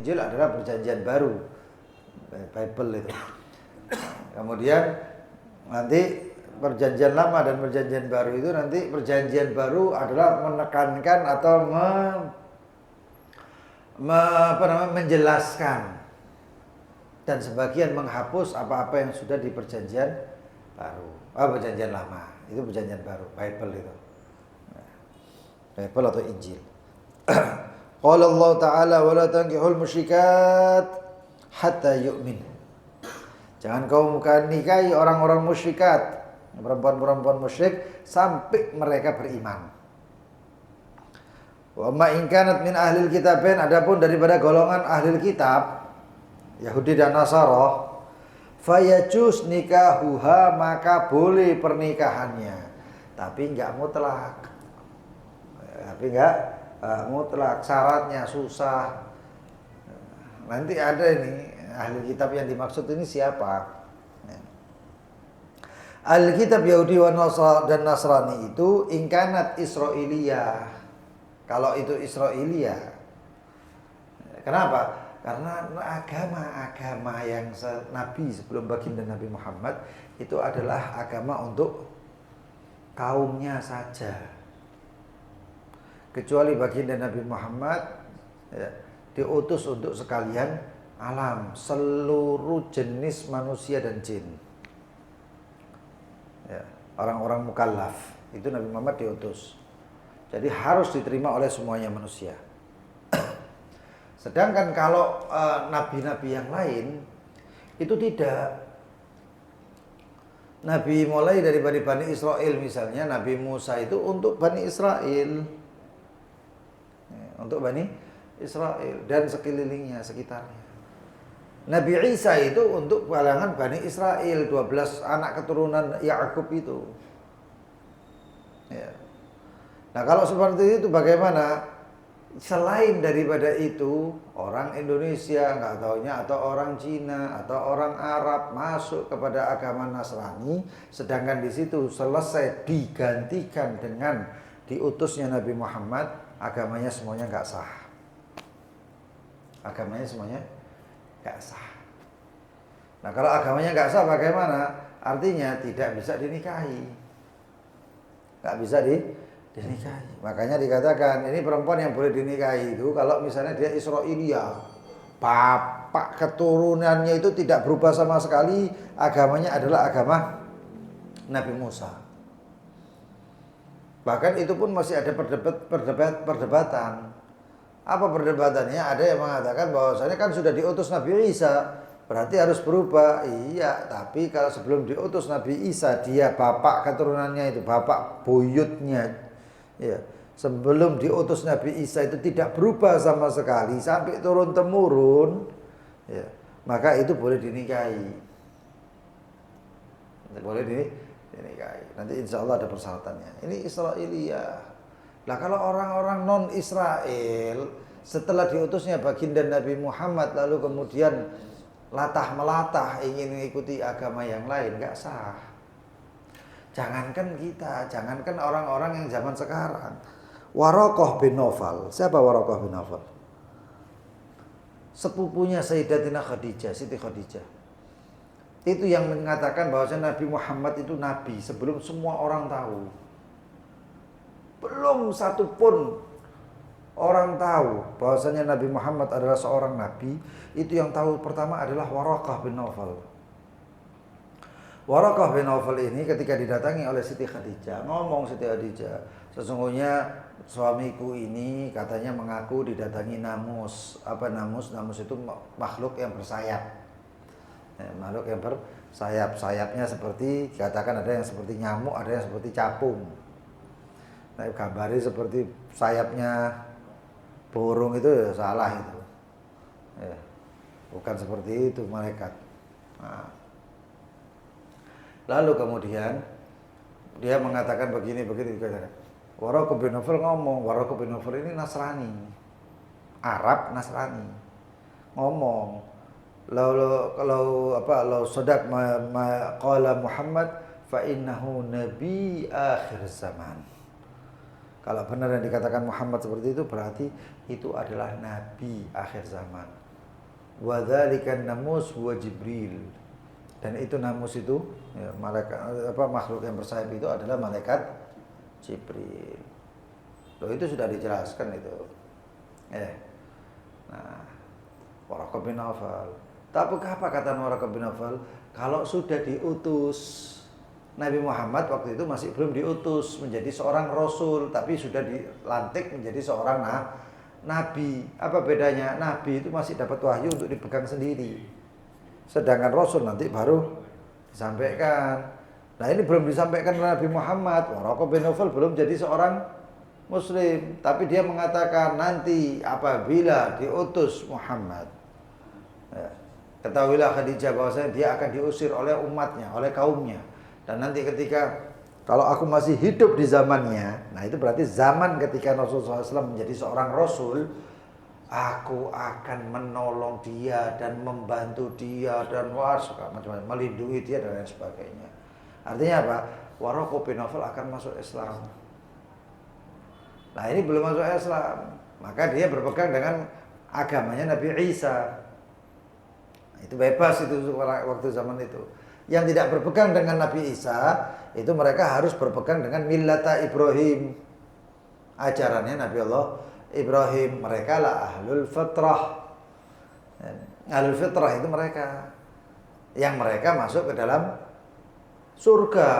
Injil adalah perjanjian baru, Bible itu. Kemudian nanti perjanjian lama dan perjanjian baru itu nanti perjanjian baru adalah menekankan atau menjelaskan dan sebagian menghapus apa-apa yang sudah di perjanjian baru. Perjanjian lama itu perjanjian baru, Bible itu. Bible atau Injil. Qala Allah Ta'ala wa la tankihul musyrikat hatta yu'min. Jangan kau nikahi orang-orang musyrikat, perempuan-perempuan musyrik sampai mereka beriman. Wa ma in kanat min ahlil kitabin, adapun daripada golongan ahlil kitab Yahudi dan Nasara, fayajuz nikahuha, maka boleh pernikahannya, tapi enggak mutlak. Mutlak, syaratnya susah. Nanti ada ini ahli kitab yang dimaksud ini siapa? Ahli kitab Yahudi dan Nasrani itu ingkanat Israiliyah. Kalau itu Israiliyah, kenapa? Karena agama-agama yang Nabi sebelum baginda Nabi Muhammad itu adalah agama untuk kaumnya saja. Kecuali baginda Nabi Muhammad diutus untuk sekalian alam, seluruh jenis manusia dan jin. Orang-orang mukallaf itu Nabi Muhammad diutus. Jadi harus diterima oleh semuanya manusia. Sedangkan kalau nabi-nabi yang lain itu tidak. Nabi mulai dari Bani Israel misalnya, Nabi Musa itu untuk Bani Israel. Untuk Bani Israel dan sekelilingnya, sekitarnya. Nabi Isa itu untuk kalangan Bani Israel, 12 anak keturunan Yakub itu. Nah, kalau seperti itu bagaimana? Selain daripada itu, orang Indonesia nggak taunya atau orang Cina atau orang Arab masuk kepada agama Nasrani, sedangkan di situ selesai digantikan dengan diutusnya Nabi Muhammad, agamanya semuanya nggak sah. Agamanya semuanya nggak sah. Nah, kalau agamanya nggak sah bagaimana? Artinya tidak bisa dinikahi, nggak bisa dinikahi. Makanya dikatakan ini perempuan yang boleh dinikahi itu kalau misalnya dia Israiliyah, bapak keturunannya itu tidak berubah sama sekali, agamanya adalah agama Nabi Musa. Bahkan itu pun masih ada perdebatan. Apa perdebatannya? Ada yang mengatakan bahwasanya kan sudah diutus Nabi Isa, berarti harus berubah. Iya, tapi kalau sebelum diutus Nabi Isa, dia bapak keturunannya itu, bapak buyutnya, sebelum diutus Nabi Isa itu tidak berubah sama sekali sampai turun temurun, maka itu boleh dinikahi. Boleh dinikahi. Nanti insya Allah ada persyaratannya. Ini Israiliyah. Nah, kalau orang-orang non Israel setelah diutusnya baginda Nabi Muhammad lalu kemudian latah melatah ingin mengikuti agama yang lain, nggak sah. Jangankan kita, jangankan orang-orang yang zaman sekarang. Waraqah bin Nawfal. Siapa Waraqah bin Nawfal? Sepupunya Sayyidatina Khadijah, Siti Khadijah. Itu yang mengatakan bahwasanya Nabi Muhammad itu nabi sebelum semua orang tahu. Belum satu pun orang tahu bahwasanya Nabi Muhammad adalah seorang nabi. Itu yang tahu pertama adalah Waraqah bin Nawfal. Waraqah bin Nawfal ini ketika didatangi oleh Siti Khadijah, ngomong Siti Khadijah, sesungguhnya suamiku ini katanya mengaku didatangi namus. Apa namus? Namus itu makhluk yang bersayap. Makhluk yang bersayap. Sayapnya seperti, dikatakan ada yang seperti nyamuk, ada yang seperti capung. Nah, gambarnya seperti sayapnya burung itu ya salah itu. Bukan seperti itu malaikat. Nah. Lalu kemudian dia mengatakan begini. Waraqah bin Nawfal ngomong, Waraqah bin Nawfal ini Nasrani, Arab Nasrani, ngomong, law sadaq ma qala Muhammad fa innahu nabi akhir zaman. Kalau benar yang dikatakan Muhammad seperti itu berarti itu adalah nabi akhir zaman. wa dzalikan namus wa Jibril. Dan itu namus itu ya, malaikat makhluk yang bersayap itu adalah malaikat Jibril. Loh itu sudah dijelaskan itu. Nah, Waraqah bin Nawfal. Tapi apa kata Waraqah bin Nawfal? Kalau sudah diutus Nabi Muhammad waktu itu masih belum diutus menjadi seorang rasul, tapi sudah dilantik menjadi seorang nabi. Apa bedanya? Nabi itu masih dapat wahyu untuk dipegang sendiri. Sedangkan rasul nanti baru disampaikan. Nah, ini belum disampaikan oleh Nabi Muhammad. Waraqah bin Nawfal belum jadi seorang muslim, tapi dia mengatakan nanti apabila diutus Muhammad, ya, ketahuilah Khadijah bahwasanya dia akan diusir oleh umatnya, oleh kaumnya. Dan nanti ketika kalau aku masih hidup di zamannya, nah itu berarti zaman ketika Rasulullah SAW menjadi seorang rasul, aku akan menolong dia dan membantu dia dan macam-macam, melindungi dia dan lain sebagainya. Artinya apa? Waraqah bin Nawfal akan masuk Islam. Nah ini belum masuk Islam, maka dia berpegang dengan agamanya Nabi Isa. Itu bebas itu waktu zaman itu. Yang tidak berpegang dengan Nabi Isa, itu mereka harus berpegang dengan millata Ibrahim. Ajarannya Nabi Allah Ibrahim. Mereka lah ahlul fitrah. Ahlul fitrah itu mereka. Yang mereka masuk ke dalam surga.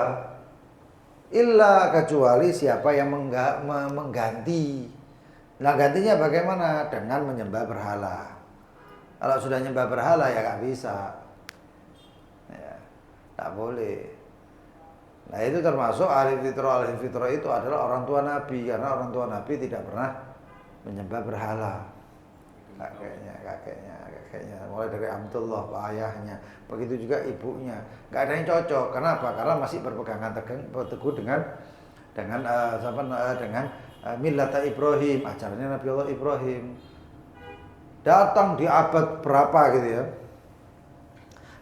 Illa kecuali siapa yang mengganti. Nah gantinya bagaimana? Dengan menyembah berhala. Kalau sudah nyembah berhala ya gak bisa. Ya, tak boleh. Nah itu termasuk ahli fitrah. Ahli fitrah itu adalah orang tua Nabi. Karena orang tua Nabi tidak pernah menyembah berhala. Kakeknya. Mulai dari Abdullah, ayahnya. Begitu juga ibunya. Gak ada yang cocok. Kenapa? Karena masih berpegangan teguh dengan millata Ibrahim. Ajarannya Nabi Allah Ibrahim. Datang di abad berapa gitu ya.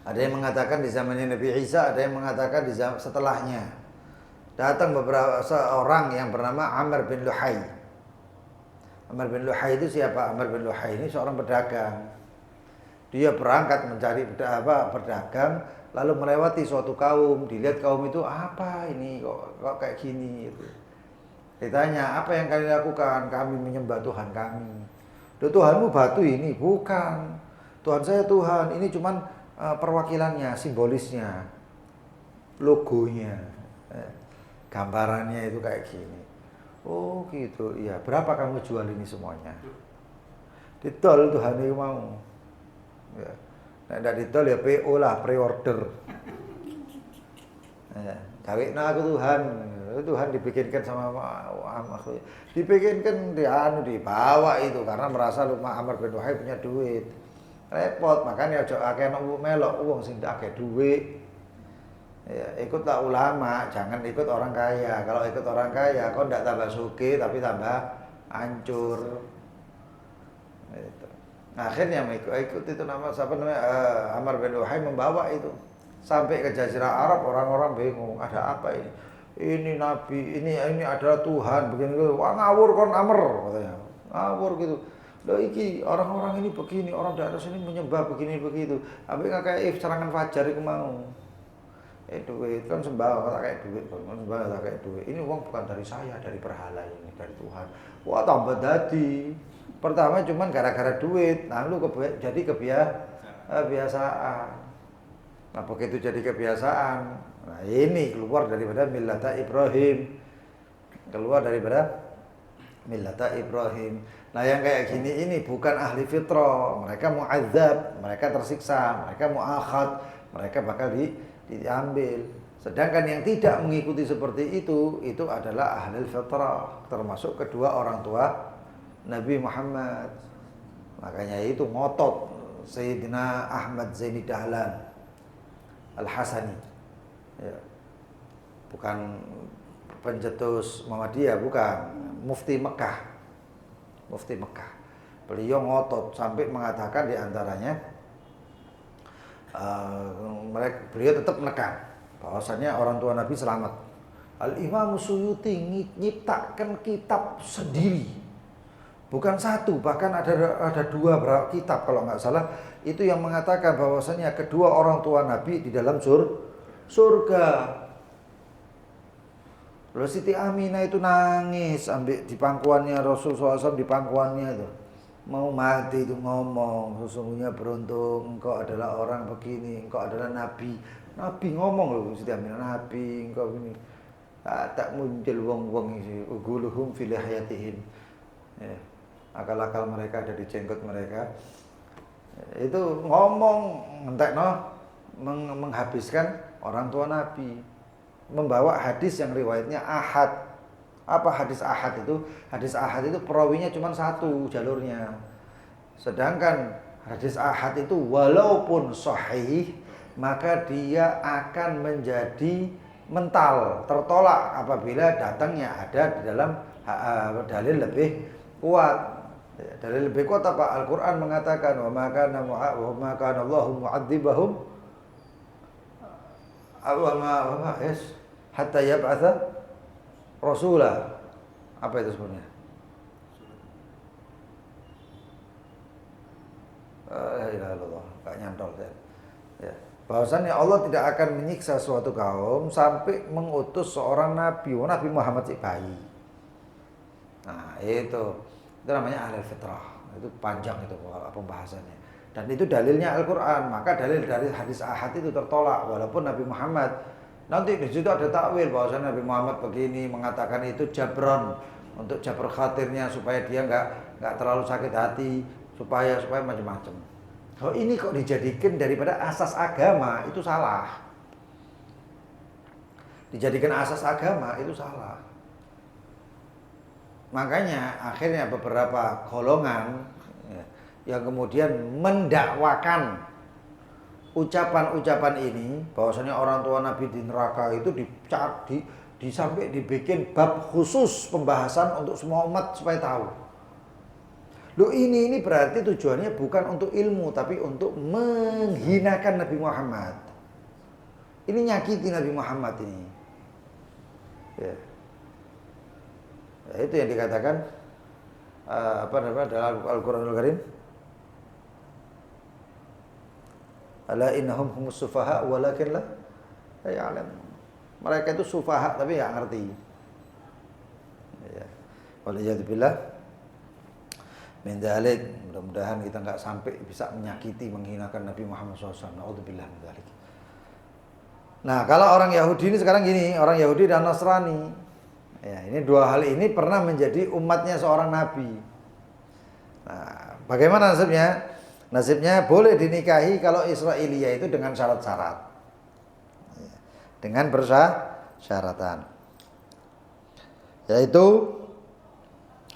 Ada yang mengatakan di zamannya Nabi Isa, ada yang mengatakan di zaman setelahnya. Datang beberapa seorang yang bernama Amr bin Luhai. Amr bin Luhai itu siapa? Amr bin Luhai ini seorang pedagang. Dia berangkat mencari berdagang, lalu melewati suatu kaum. Dilihat kaum itu apa ini kok kayak gini gitu. Ditanya, apa yang kalian lakukan? Kami menyembah Tuhan kami. Tuhanmu batu ini? Bukan. Tuhan saya Tuhan. Ini cuman perwakilannya, simbolisnya, logonya, gambarannya itu kayak gini. Oh gitu, iya. Berapa kamu jual ini semuanya? Ditol Tuhan itu mau. Ya. Nah, tidak ditol ya PO lah, pre-order. Ya. Kawin aku Tuhan dibikinkan sama makhluk. Dibikinkan dibawa itu karena merasa Amr bin Luhai punya duit. Repot, makanya aja akeh nek melok wong sing akeh duit. Ya, ikutlah ulama, jangan ikut orang kaya. Kalau ikut orang kaya, kau ndak tambah sugih tapi tambah hancur. Itu. Nah, akhirnya ikut itu Amr bin Luhai membawa itu sampai ke Jazirah Arab. Orang-orang bingung, ada apa ini? Ini Nabi, ini adalah Tuhan, begini gitu. Wah ngawur kon Amr katanya. Ngawur gitu. Loh iki orang-orang ini begini, orang daerah sini menyembah begini begitu. Tapi nggak kayak serangan fajar itu mau. Duit kan sembah tak kayak duit, sembah tak kayak duit. Ini uang bukan dari saya, dari berhala ini, dari Tuhan. Wah tambah dadi. Pertama cuman gara-gara duit, lalu jadi kebiasaan. Nah begitu jadi kebiasaan, nah ini keluar daripada millata Ibrahim. Nah yang kayak gini ini bukan ahli fitrah. Mereka mu'adzab, mereka tersiksa, mereka mu'akhad, mereka bakal diambil. Sedangkan yang tidak mengikuti seperti itu adalah ahli fitrah. Termasuk kedua orang tua Nabi Muhammad. Makanya itu ngotot Sayyidina Ahmad Zaini Dahlan Al-Hasani, ya. Bukan pencetus Muhammadiyah, bukan, Mufti Mekah. Beliau ngotot sampai mengatakan diantaranya, beliau tetap menekan bahwasannya orang tua Nabi selamat. Al-Imam Suyuti nyiptakan kitab sendiri Bukan satu, bahkan ada dua kitab kalau nggak salah itu yang mengatakan bahwasanya kedua orang tua Nabi di dalam surga. Lalu Siti Aminah itu nangis ambil di pangkuannya Rasulullah SAW, di pangkuannya itu mau mati itu ngomong, sesungguhnya beruntung engkau adalah orang begini, engkau adalah Nabi. Nabi ngomong loh Siti Aminah, Nabi engkau ini tak muncul wong-wong ini uguluhum fil hayatihim. Ya, akal-akal mereka ada di jenggot mereka. Itu ngomong entekno menghabiskan orang tua Nabi, membawa hadis yang riwayatnya ahad. Apa hadis ahad itu? Hadis ahad itu perawinya cuma satu jalurnya. Sedangkan hadis ahad itu walaupun sahih, maka dia akan menjadi mental, tertolak apabila datangnya ada di dalam dalil lebih kuat. Dalil lebih kuat apa? Al-Quran mengatakan wa ma kana Allahu mu'adzibahum hatta yab'atha rasulah. Apa itu sebenarnya? La ilaha illallah, enggak nyantol saya. Ya. Bahwasannya Allah tidak akan menyiksa suatu kaum sampai mengutus seorang nabi. Nabi Muhammad si bayi. Nah, itu namanya ahlul fitrah. Itu panjang itu pembahasannya. Dan itu dalilnya Al-Qur'an. Maka dalil dari hadis ahad itu tertolak walaupun Nabi Muhammad nanti di situ ada takwil bahwasanya Nabi Muhammad begini mengatakan itu jabron untuk jabr khatirnya supaya dia enggak terlalu sakit hati, supaya macam-macam. Kalau ini kok dijadikan daripada asas agama, itu salah. Dijadikan asas agama itu salah. Makanya akhirnya beberapa golongan yang kemudian mendakwakan ucapan-ucapan ini bahwasanya orang tua Nabi di neraka itu sampai dibikin bab khusus pembahasan untuk semua umat supaya tahu. Loh ini berarti tujuannya bukan untuk ilmu tapi untuk menghinakan Nabi Muhammad. Ini nyakiti Nabi Muhammad ini. Ya. Itu yang dikatakan dalam Al-Qur'anul Karim. Ala innahum humus sufaha walakin la ya'lam. Mereka itu sufaha tapi enggak ngerti. Ya. Waliyadzubillah min dzalik. Mudah-mudahan kita enggak sampai bisa menyakiti, menghinakan Nabi Muhammad SAW. Nauzubillah min dzalik. Nah, kalau orang Yahudi ini sekarang gini, orang Yahudi dan Nasrani. Ya, ini dua hal ini pernah menjadi umatnya seorang nabi. Nah, bagaimana nasibnya? Nasibnya boleh dinikahi kalau Israiliyah itu dengan syarat-syarat. Dengan persyaratan. Yaitu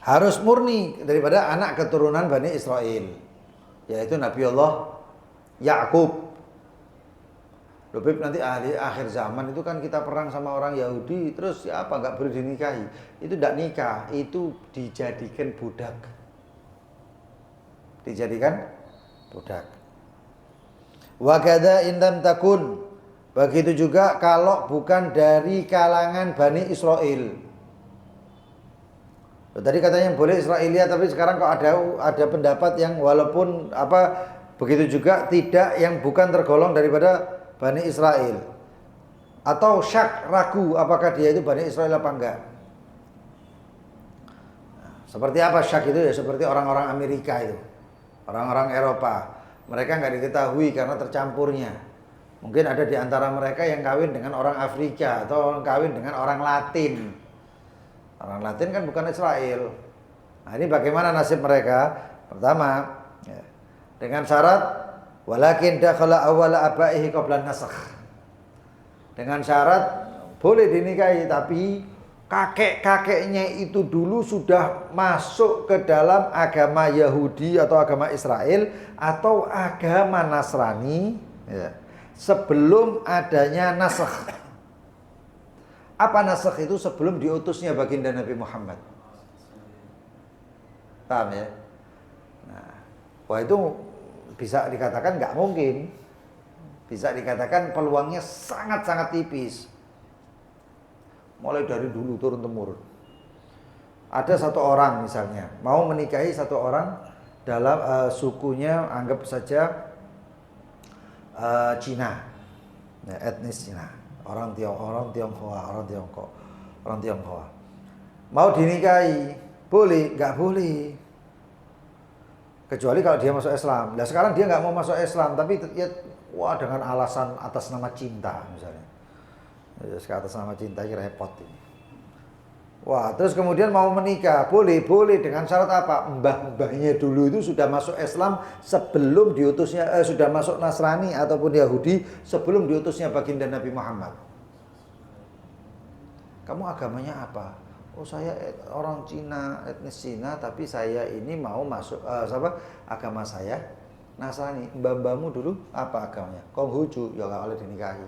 harus murni daripada anak keturunan Bani Israel. Yaitu Nabi Allah Ya'qub. Lebih nanti akhir zaman itu kan kita perang sama orang Yahudi, terus siapa nggak boleh dinikahi? Itu tidak nikah, itu dijadikan budak. Dijadikan budak. Wa kadza indam takun. Begitu juga kalau bukan dari kalangan Bani Israel. Tadi katanya boleh Israelia, tapi sekarang kok ada pendapat yang walaupun begitu juga tidak yang bukan tergolong daripada Bani Israel. Atau syak, ragu apakah dia itu Bani Israel apa enggak. Seperti apa syak itu ya? Seperti orang-orang Amerika itu. Orang-orang Eropa. Mereka enggak diketahui karena tercampurnya. Mungkin ada di antara mereka yang kawin dengan orang Afrika atau kawin dengan orang Latin. Orang Latin kan bukan Israel. Nah, ini bagaimana nasib mereka? Pertama, dengan syarat walakin dakhala awwala abaihi qabla nasakh. Dengan syarat boleh dinikahi tapi kakek-kakeknya itu dulu sudah masuk ke dalam agama Yahudi atau agama Israel atau agama Nasrani ya, sebelum adanya nasakh. Apa nasakh itu? Sebelum diutusnya baginda Nabi Muhammad. Paham ya? Nah, wah itu bisa dikatakan nggak mungkin. Bisa dikatakan peluangnya sangat-sangat tipis. Mulai dari dulu turun-temurun. ada satu orang misalnya mau menikahi satu orang dalam sukunya, anggap saja Cina, ya, etnis Cina, orang Tionghoa, mau dinikahi, boleh? Nggak boleh, kecuali kalau dia masuk Islam. Nah sekarang dia nggak mau masuk Islam, tapi ya, wah dengan alasan atas nama cinta misalnya, ya, atas nama cinta ini repot ini. Wah, terus kemudian mau menikah, boleh dengan syarat apa? Mbah-mbahnya dulu itu sudah masuk Islam sebelum diutusnya, sudah masuk Nasrani ataupun Yahudi sebelum diutusnya baginda Nabi Muhammad. Kamu agamanya apa? Oh saya orang Cina, etnis Cina, tapi saya ini mau masuk, agama saya Nasrani. Mbah-mbahmu dulu apa agamanya? Konghucu, ya nggak boleh dinikahi.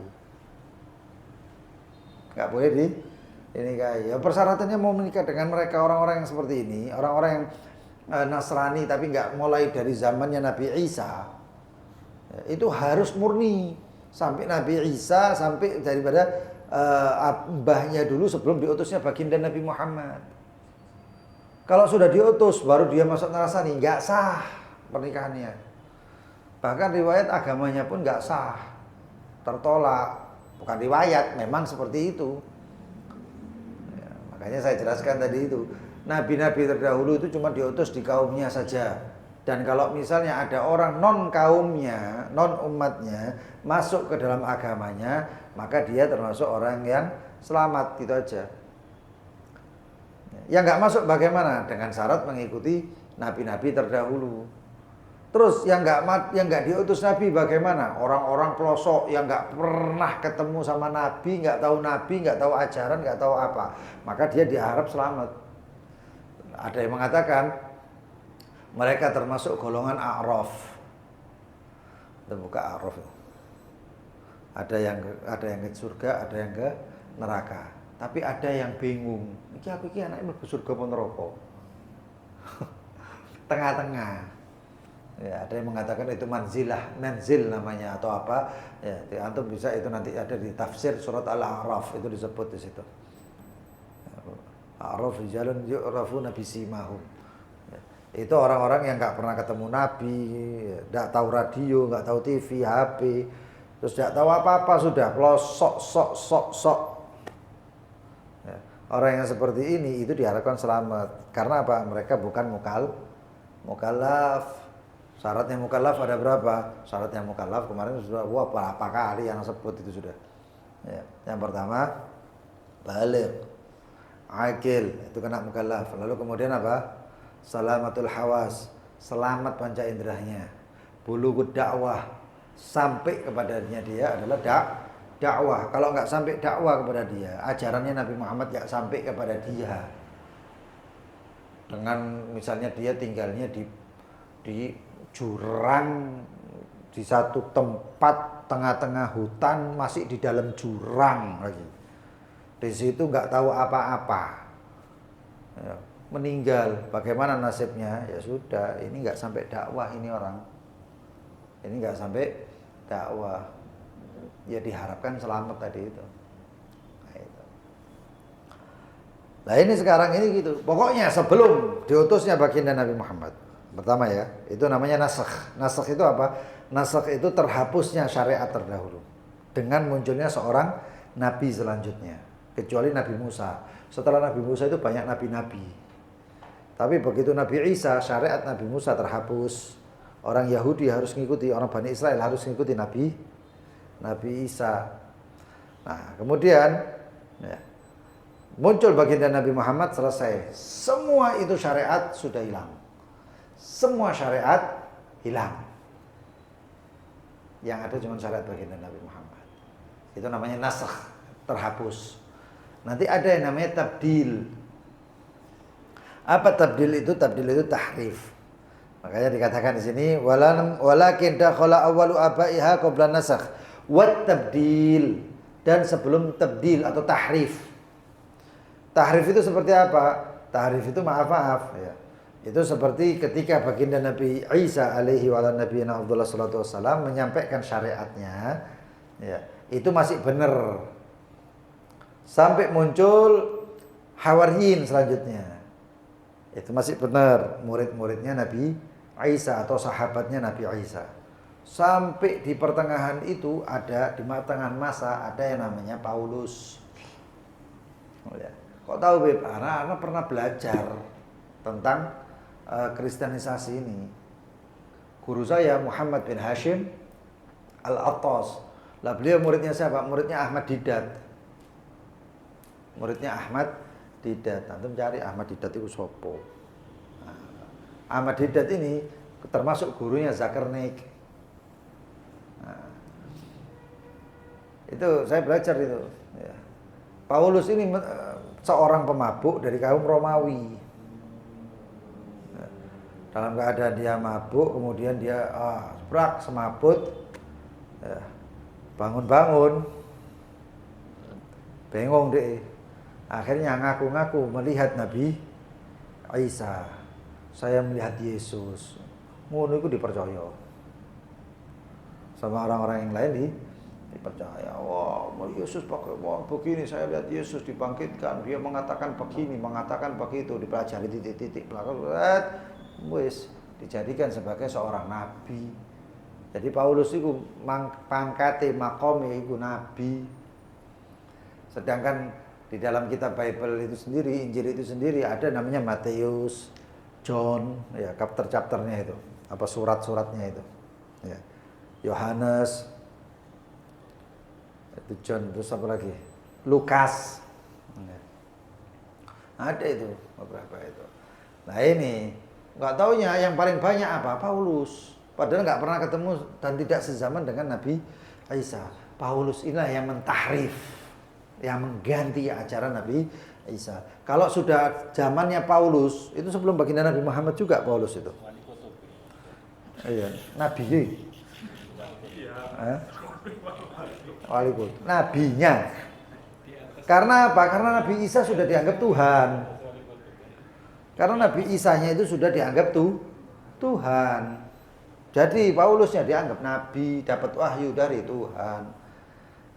Nggak boleh dinikahi. Ya persyaratannya mau menikah dengan mereka orang-orang yang seperti ini, orang-orang yang Nasrani tapi nggak mulai dari zamannya Nabi Isa, ya, itu harus murni sampai Nabi Isa, sampai daripada mbahnya dulu sebelum diutusnya baginda Nabi Muhammad. Kalau sudah diutus baru dia masuk Nasrani, nggak sah pernikahannya. Bahkan riwayat agamanya pun nggak sah, tertolak. Bukan riwayat, memang seperti itu. Makanya saya jelaskan tadi itu, nabi-nabi terdahulu itu cuma diutus di kaumnya saja. Dan kalau misalnya ada orang non kaumnya, non umatnya masuk ke dalam agamanya, maka dia termasuk orang yang selamat, gitu aja. Yang nggak masuk bagaimana? Dengan syarat mengikuti nabi-nabi terdahulu. Terus yang nggak diutus nabi bagaimana? Orang-orang pelosok yang nggak pernah ketemu sama nabi, nggak tahu ajaran, nggak tahu apa, maka dia diharap selamat. Ada yang mengatakan mereka termasuk golongan A'raf. Kita buka A'raf. Ada yang ke surga, ada yang ke neraka. Tapi ada yang bingung. Iki aku iki anaknya mlebu surga apa neraka? Tengah-tengah. Ya, ada yang mengatakan itu manzil namanya atau apa. Ya, antum bisa itu nanti ada di tafsir surat Al-A'raf itu disebut di situ. A'raf rijalun yu'rafuna bisimahum. Ya, itu orang-orang yang nggak pernah ketemu Nabi, nggak tahu radio, nggak tahu TV, HP, terus nggak tahu apa-apa, sudah sok. Ya, orang yang seperti ini itu diharapkan selamat. Karena apa? Mereka bukan mukallaf. Syaratnya mukallaf ada berapa? Syaratnya mukallaf kemarin sudah berapa kali yang sebut itu sudah. Ya, yang pertama baligh, akil, itu kena mukallaf. Lalu kemudian apa? Salamatul hawas, selamat panca inderahnya. Bulughud dakwah, sampai kepadanya dia adalah dakwah. Kalau nggak sampai dakwah kepada dia, ajarannya Nabi Muhammad nggak sampai kepada dia. Dengan misalnya dia tinggalnya di jurang, di satu tempat tengah-tengah hutan, masih di dalam jurang lagi. Di situ nggak tahu apa-apa. Ya, meninggal, bagaimana nasibnya? Ya sudah, ini nggak sampai dakwah ini orang. Ini nggak sampai dakwah. Ya diharapkan selamat tadi itu. Nah ini sekarang ini gitu. Pokoknya sebelum diutusnya baginda Nabi Muhammad, pertama ya, itu namanya nasakh. Nasakh itu apa? Nasakh itu terhapusnya syariat terdahulu dengan munculnya seorang nabi selanjutnya, kecuali Nabi Musa. Setelah Nabi Musa itu banyak nabi-nabi. Tapi begitu Nabi Isa, syariat Nabi Musa terhapus. Orang Yahudi harus mengikuti, orang Bani Israel harus mengikuti Nabi Isa. Nah, kemudian ya, muncul baginda Nabi Muhammad, selesai. Semua itu syariat sudah hilang. Semua syariat hilang. Yang ada cuma syariat baginda Nabi Muhammad. Itu namanya nasakh, terhapus. Nanti ada yang namanya tabdil. Apa tabdil itu? Tabdil itu tahrif. Makanya dikatakan di sini walakin dakhala awwalu abaiha qabla nasakh wat tabdil, dan sebelum tabdil atau tahrif. Tahrif itu seperti apa? Tahrif itu maaf ya. Itu seperti ketika baginda Nabi Isa alaihi wa ala nabiyina Abdullah sallallahu alaihi wasallam menyampaikan syariatnya, ya, itu masih benar. Sampai muncul Hawariyin selanjutnya. Itu masih benar, murid-muridnya Nabi Isa atau sahabatnya Nabi Isa. Sampai di pertengahan itu ada, di pertengahan masa ada yang namanya Paulus. Oh ya. Kok tahu Beb? Karena pernah belajar tentang kristenisasi ini. Guru saya Muhammad bin Hashim Al-Attas. Lah beliau muridnya siapa? Muridnya Ahmad Didat. Muridnya Ahmad Didat. Antum cari Ahmad Didat itu sopo. Ahmad Didat ini termasuk gurunya Zakirnaik. Nah, itu saya belajar itu. Ya. Paulus ini seorang pemabuk dari kaum Romawi. Dalam keadaan dia mabuk, kemudian dia sebrak, semaput, ya, bangun-bangun, bengong deh. Akhirnya ngaku-ngaku melihat Nabi Isa. Saya melihat Yesus. Ngono itu dipercaya. Sama orang-orang yang lain dipercaya. Wah, Yesus pakai begini, saya lihat Yesus dibangkitkan. Dia mengatakan begini, mengatakan begitu, dipelajari titik-titik belakang. Wis dijadikan sebagai seorang nabi. Jadi Paulus itu pangkate makome itu nabi. Sedangkan di dalam kitab Bible itu sendiri, Injil itu sendiri ada namanya Matius, John, ya chapter-chapternya itu, apa surat-suratnya itu. Ya. Yohanes, itu John, terus apa lagi? Lukas. Ya. Ada itu beberapa itu. Nah ini nggak taunya yang paling banyak apa? Paulus. Padahal nggak pernah ketemu dan tidak sezaman dengan Nabi Isa. Paulus inilah yang mentahrif, yang mengganti ajaran Nabi Isa. Kalau sudah zamannya Paulus, itu sebelum baginda Nabi Muhammad juga Paulus itu. Iya, Nabi. Waalaikumsalam. Nabinya. Karena apa? Karena Nabi Isa sudah dianggap Tuhan. Karena Nabi Isa-nya itu sudah dianggap Tuhan. Jadi Paulusnya dianggap Nabi, dapat wahyu dari Tuhan.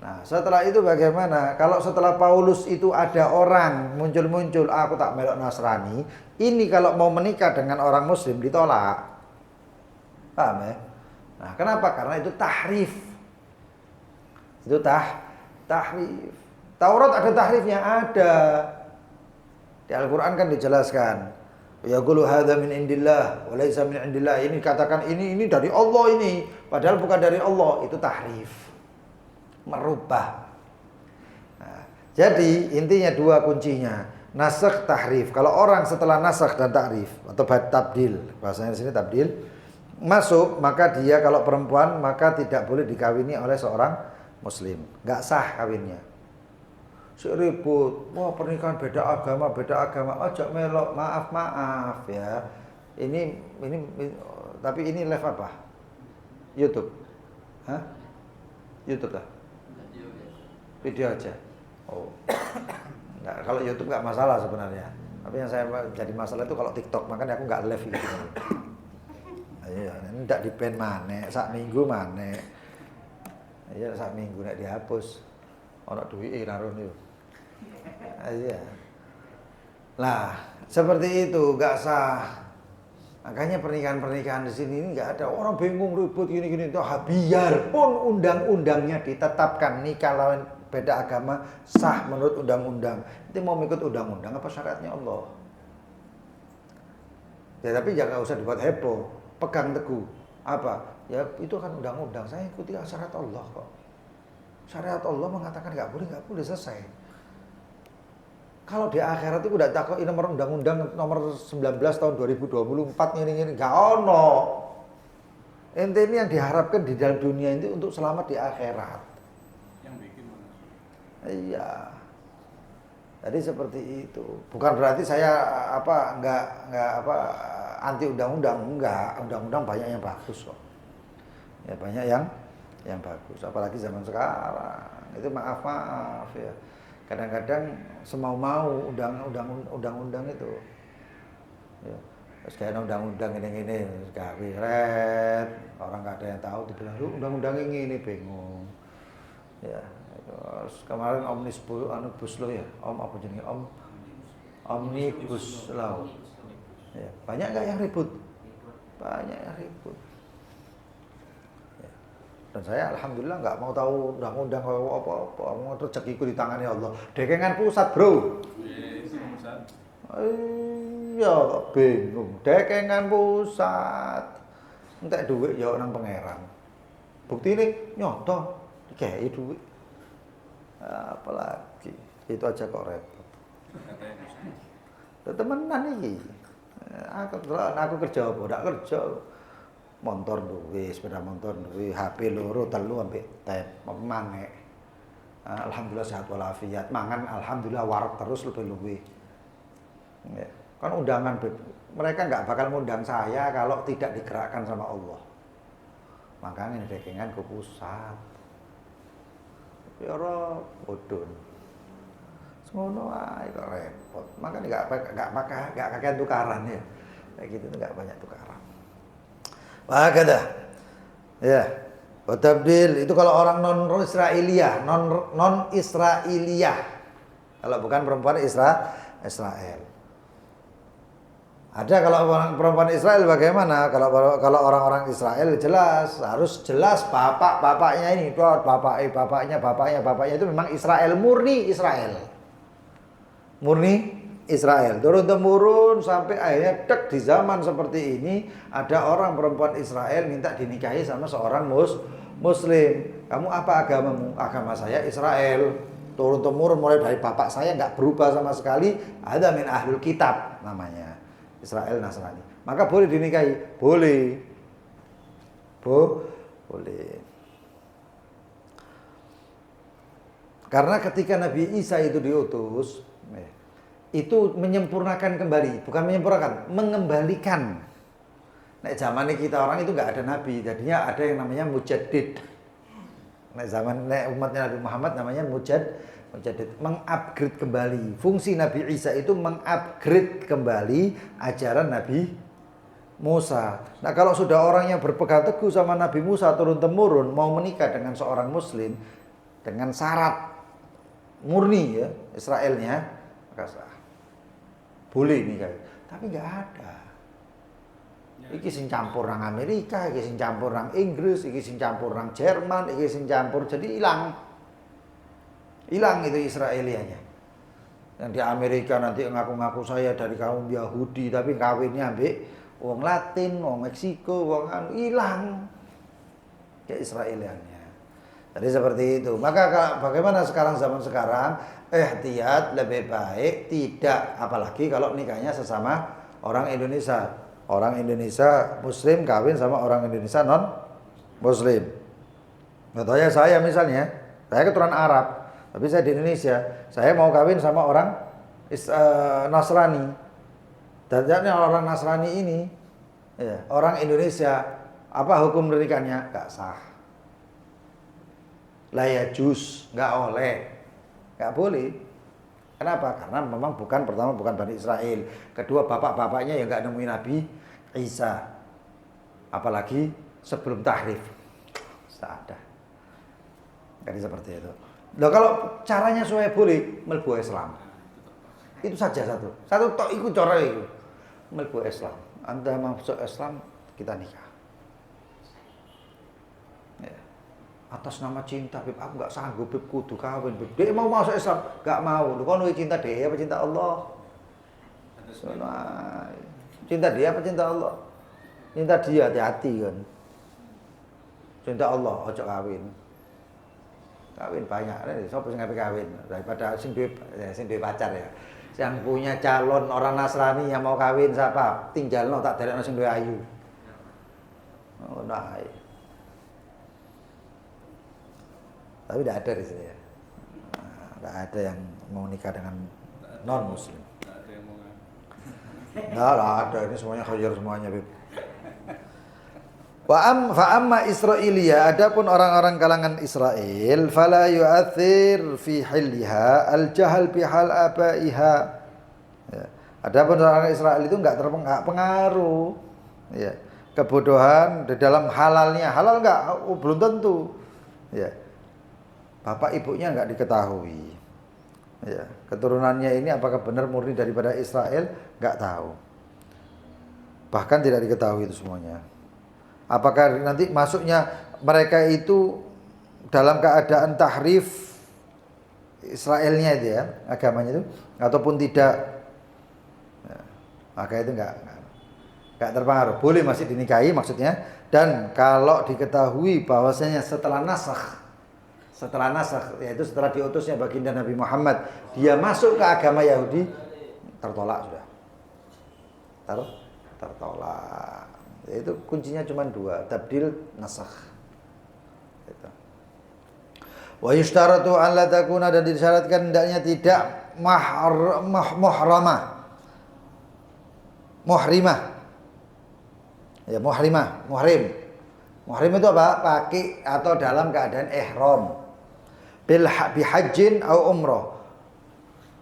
Nah setelah itu bagaimana? Kalau setelah Paulus itu ada orang muncul-muncul, aku tak melok Nasrani. Ini kalau mau menikah dengan orang Muslim ditolak. Paham ya? Nah kenapa? Karena itu tahrif. Itu tahrif. Taurat ada tahrifnya, ada. Di Al-Quran kan dijelaskan, ya qulu hadza min indillah wa laisa min indillah. Ini katakan ini dari Allah ini, padahal bukan dari Allah. Itu tahrif, merubah. Nah, jadi intinya dua kuncinya, nasakh, tahrif. Kalau orang setelah nasakh dan tahrif atau tabdil, bahasanya di sini tabdil, masuk, maka dia kalau perempuan maka tidak boleh dikawini oleh seorang Muslim, nggak sah kawinnya. Ribut, wah pernikahan beda agama, ajak melok, maaf ya. Ini tapi ini live apa? YouTube. Hah? YouTube lah. Video aja. Oh. Nggak, kalau YouTube nggak masalah sebenarnya. Tapi yang saya jadi masalah itu kalau TikTok, makanya aku nggak live gitu. Iya, ini ndak di-ban maneh, sak minggu maneh. Iya, sak minggu nek dihapus. Ono duwike karo niku. Iya. Lah, seperti itu enggak sah. Makanya pernikahan-pernikahan di sini ini enggak ada orang bingung ribut gini-gini itu. Biarpun undang-undangnya ditetapkan nikah lawan beda agama sah menurut undang-undang. Itu mau ikut undang-undang apa syaratnya Allah? Ya tapi jangan usah dibuat heboh. Pegang teguh. Apa? Ya itu kan undang-undang. Saya ikuti syarat Allah kok. Syariat Allah mengatakan nggak boleh selesai. Kalau di akhirat itu udah takut nomor undang-undang nomor 19 tahun 2024 ini nggak ono. Ente ini yang diharapkan di dalam dunia ini untuk selamat di akhirat. Yang bikin mana? Iya. Jadi seperti itu. Bukan berarti saya nggak anti undang-undang, enggak. Undang-undang banyak yang bagus kok. Ya banyak yang bagus, apalagi zaman sekarang itu maaf ya, kadang-kadang semau-mau undang-undang itu ya, terus kayak undang-undang ini gawe red, orang nggak ada yang tahu dibilang lu undang-undang ini bingung ya. Terus kemarin omnibus law ya, apa jenenge omnibus law Ya, banyak nggak yang ribut? Banyak yang ribut. Ya. Dan saya alhamdulillah nggak mau tahu undang-undang apa-apa. Mau rezekiku di tangannya Allah. Dekengan pusat, bro. Iya, bingung. Dekengan pusat. Entek duit ya nang pangeran. Bukti ini nyoto, dikei duit. Apalagi itu aja kok repot. Temenan iki. Aku kerja apa? Ndak kerja. Motor duwe, sepeda motor duwe, HP loro, telu ambek tab, mangek. Alhamdulillah sehat walafiat. Mangan alhamdulillah warak terus lebih-lebih. Ya. Kan undangan mereka nggak bakal ngundang saya kalau tidak digerakkan sama Allah. Makanya dekengan ke pusat. Ya ora bodoh. Semono ae kok repot. Makanya nggak kakek tukaran ya. Kayak gitu tuh nggak banyak tukaran. Makanya ya. Tabdil itu kalau orang non Israiliyah, non Israiliyah. Kalau bukan perempuan Israel. Ada kalau orang perempuan Israel bagaimana? Kalau orang-orang Israel harus jelas bapaknya ini, bapaknya itu memang Israel, murni Israel. Murni Israel. Turun temurun sampai akhirnya di zaman seperti ini ada orang perempuan Israel minta dinikahi sama seorang Muslim. Kamu apa agamamu? Agama saya Israel. Turun temurun mulai dari bapak saya nggak berubah sama sekali. Ada min ahlul kitab namanya. Israel Nasrani. Maka boleh dinikahi? Boleh. Boleh. Karena ketika Nabi Isa itu diutus, itu menyempurnakan kembali, bukan menyempurnakan, mengembalikan. Nek zaman kita orang itu nggak ada nabi, jadinya ada yang namanya mujaddid. Nek umatnya Nabi Muhammad namanya mujaddid, mengupgrade kembali. Fungsi Nabi Isa itu mengupgrade kembali ajaran Nabi Musa. Nah, kalau sudah orang yang berpegang teguh sama Nabi Musa turun temurun mau menikah dengan seorang muslim dengan syarat murni ya Israelnya, maka sah. Boleh nikah. Tapi nggak ada. Iki sing campur nang Amerika, iki sing campur nang Inggris, iki sing campur nang Jerman, iki sing campur jadi hilang. Hilang itu Israelianya. Yang di Amerika nanti ngaku-ngaku saya dari kaum Yahudi tapi kawinnya ambek wong Latin, wong Meksiko, wong hilang. Kayak Israeliannya. Jadi seperti itu. Maka bagaimana sekarang zaman sekarang? Ihtiyat lebih baik tidak, apalagi kalau nikahnya sesama orang Indonesia. Orang Indonesia Muslim kawin sama orang Indonesia non Muslim. Contohnya saya misalnya, saya keturunan Arab, tapi saya di Indonesia, saya mau kawin sama orang Nasrani. Dan orang Nasrani ini, ya, orang Indonesia, apa hukum pernikahannya? Gak sah. Laya jus, gak oleh. Nggak boleh. Kenapa? Karena memang bukan Bani Israel. Kedua bapak-bapaknya yang nggak nemuin Nabi Isa. Apalagi sebelum tahrif. Tak ada. Jadi seperti itu. Nah, kalau caranya supaya boleh melbu Islam. Itu saja satu. Satu tok ikut cara itu. Melbu Islam. Anda masuk Islam, kita nikah. Atas nama cinta, Beb, aku nggak sanggup, Beb, kudu kawin, Beb. Dia mau masuk Islam, nggak mau. Lu kan cinta dia apa cinta Allah? Cinta dia apa cinta Allah? Cinta dia, hati-hati kan. Cinta Allah, ojo kawin. Kawin banyak, siapa sing ngapain kawin? Daripada sing duwe pacar ya. Yang punya calon orang Nasrani yang mau kawin siapa? Tinggalno tak derekno sing duwe ayu. Oh, nah. Tapi tidak ada di sini ya. Tidak ada yang mau nikah dengan non muslim. Tidak ada yang mau. Tidak ada, ini semuanya khair semuanya, Beb. Fa amma Israiliyah, adapun orang-orang kalangan Israel, fala yu'athir fi hilliha al-jahl bi hal abaiha. Ya. Adapun orang Israel itu enggak pengaruh. Ya. Kebodohan di dalam halalnya. Halal enggak? Oh, belum tentu. Ya. Bapak ibunya enggak diketahui. Ya, keturunannya ini apakah benar murni daripada Israel? Enggak tahu. Bahkan tidak diketahui itu semuanya. Apakah nanti masuknya mereka itu dalam keadaan tahrif Israelnya itu ya, agamanya itu, ataupun tidak, ya, maka itu enggak terpengaruh. Boleh masih dinikahi maksudnya. Dan kalau diketahui bahwasanya setelah nasakh, yaitu setelah diutusnya baginda Nabi Muhammad, dia masuk ke agama Yahudi, tertolak sudah. Tertolak. Itu kuncinya cuma 2, tabdil, nasakh. Itu. Wa yushtaratu an la takuna, dan disyaratkan hendaknya tidak muhrimah. Ya, muhrim itu apa? Pakai atau dalam keadaan ihram. Bihajjin au umroh.